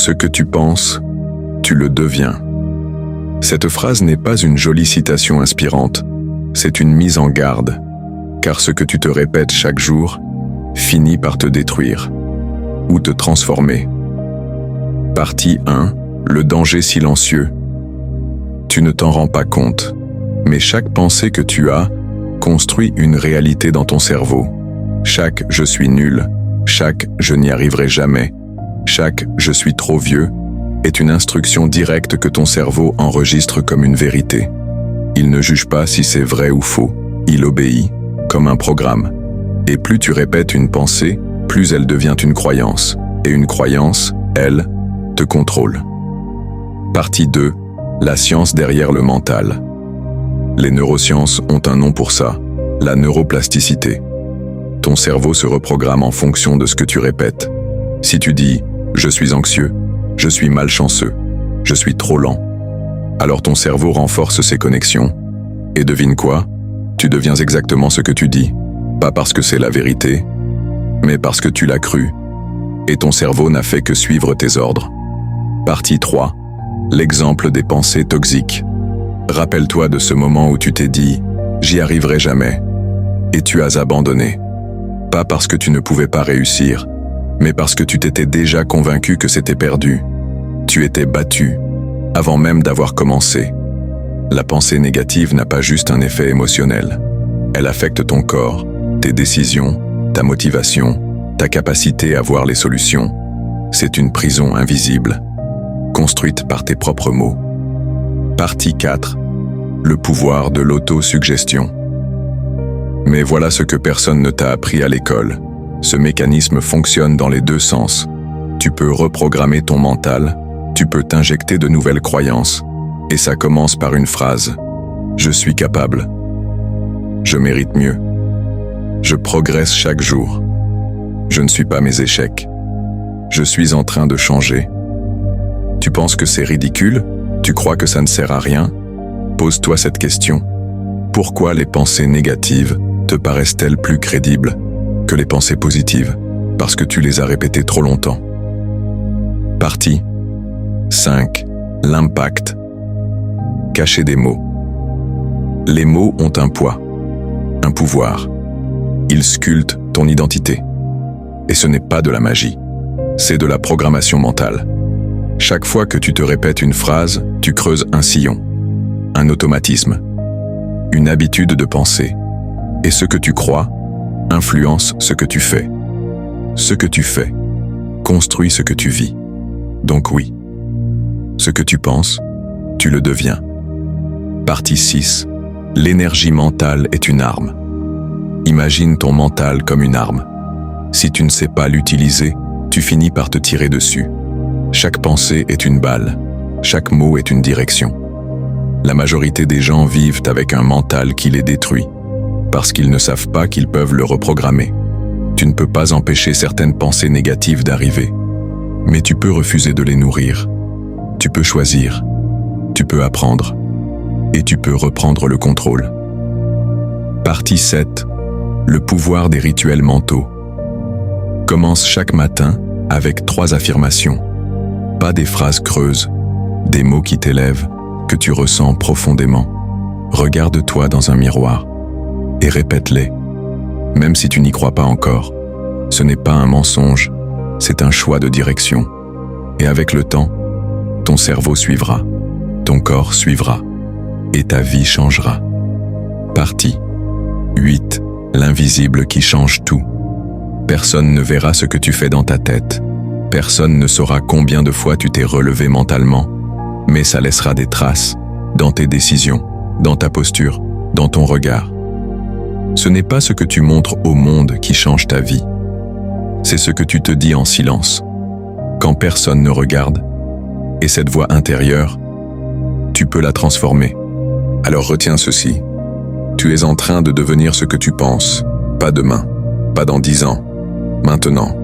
Ce que tu penses, tu le deviens. Cette phrase n'est pas une jolie citation inspirante, c'est une mise en garde, car ce que tu te répètes chaque jour finit par te détruire ou te transformer. Partie 1. Le danger silencieux. Tu ne t'en rends pas compte, mais chaque pensée que tu as construit une réalité dans ton cerveau. Chaque « je suis nul », chaque « je n'y arriverai jamais », chaque « je suis trop vieux » est une instruction directe que ton cerveau enregistre comme une vérité. Il ne juge pas si c'est vrai ou faux, il obéit, comme un programme. Et plus tu répètes une pensée, plus elle devient une croyance. Et une croyance, elle, te contrôle. Partie 2. La science derrière le mental. Les neurosciences ont un nom pour ça, la neuroplasticité. Ton cerveau se reprogramme en fonction de ce que tu répètes. Si tu dis « je suis anxieux »,« je suis malchanceux »,« je suis trop lent », alors ton cerveau renforce ses connexions. Et devine quoi? Tu deviens exactement ce que tu dis, pas parce que c'est la vérité, mais parce que tu l'as cru. Et ton cerveau n'a fait que suivre tes ordres. Partie 3. L'exemple des pensées toxiques. Rappelle-toi de ce moment où tu t'es dit « j'y arriverai jamais » et tu as abandonné. Pas parce que tu ne pouvais pas réussir, mais parce que tu t'étais déjà convaincu que c'était perdu. Tu étais battu, avant même d'avoir commencé. La pensée négative n'a pas juste un effet émotionnel. Elle affecte ton corps, tes décisions, ta motivation, ta capacité à voir les solutions. C'est une prison invisible, construite par tes propres mots. Partie 4. Le pouvoir de l'autosuggestion. Mais voilà ce que personne ne t'a appris à l'école. Ce mécanisme fonctionne dans les deux sens. Tu peux reprogrammer ton mental, tu peux t'injecter de nouvelles croyances, et ça commence par une phrase. Je suis capable. Je mérite mieux. Je progresse chaque jour. Je ne suis pas mes échecs. Je suis en train de changer. Tu penses que c'est ridicule? Tu crois que ça ne sert à rien? Pose-toi cette question. Pourquoi les pensées négatives te paraissent-elles plus crédibles que les pensées positives? Parce que tu les as répétées trop longtemps. Partie 5. L'impact. Cacher des mots. Les mots ont un poids, un pouvoir. Ils sculptent ton identité. Et ce n'est pas de la magie, c'est de la programmation mentale. Chaque fois que tu te répètes une phrase, tu creuses un sillon, un automatisme, une habitude de penser. Et ce que tu crois influence ce que tu fais. Ce que tu fais construit ce que tu vis. Donc oui, ce que tu penses, tu le deviens. Partie 6. L'énergie mentale est une arme. Imagine ton mental comme une arme. Si tu ne sais pas l'utiliser, tu finis par te tirer dessus. Chaque pensée est une balle, chaque mot est une direction. La majorité des gens vivent avec un mental qui les détruit, parce qu'ils ne savent pas qu'ils peuvent le reprogrammer. Tu ne peux pas empêcher certaines pensées négatives d'arriver, mais tu peux refuser de les nourrir. Tu peux choisir, tu peux apprendre, et tu peux reprendre le contrôle. Partie 7. Le pouvoir des rituels mentaux. Commence chaque matin avec 3 affirmations. Pas des phrases creuses, des mots qui t'élèvent, que tu ressens profondément. Regarde-toi dans un miroir et répète-les, même si tu n'y crois pas encore. Ce n'est pas un mensonge, c'est un choix de direction. Et avec le temps, ton cerveau suivra, ton corps suivra, et ta vie changera. Partie 8. L'invisible qui change tout. Personne ne verra ce que tu fais dans ta tête. Personne ne saura combien de fois tu t'es relevé mentalement, mais ça laissera des traces dans tes décisions, dans ta posture, dans ton regard. Ce n'est pas ce que tu montres au monde qui change ta vie. C'est ce que tu te dis en silence, quand personne ne regarde. Et cette voix intérieure, tu peux la transformer. Alors retiens ceci. Tu es en train de devenir ce que tu penses, pas demain, pas dans 10 ans, maintenant.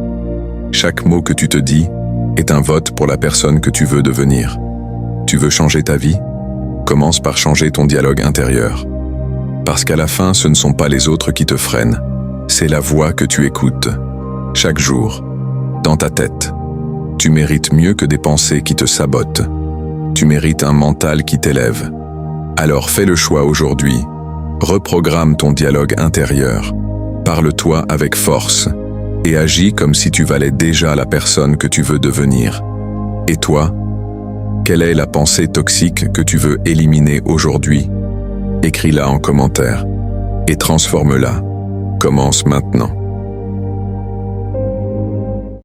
Chaque mot que tu te dis est un vote pour la personne que tu veux devenir. Tu veux changer ta vie? Commence par changer ton dialogue intérieur. Parce qu'à la fin, ce ne sont pas les autres qui te freinent, c'est la voix que tu écoutes, chaque jour, dans ta tête. Tu mérites mieux que des pensées qui te sabotent. Tu mérites un mental qui t'élève. Alors fais le choix aujourd'hui. Reprogramme ton dialogue intérieur. Parle-toi avec force et agis comme si tu valais déjà la personne que tu veux devenir. Et toi, quelle est la pensée toxique que tu veux éliminer aujourd'hui? Écris-la en commentaire et transforme-la. Commence maintenant.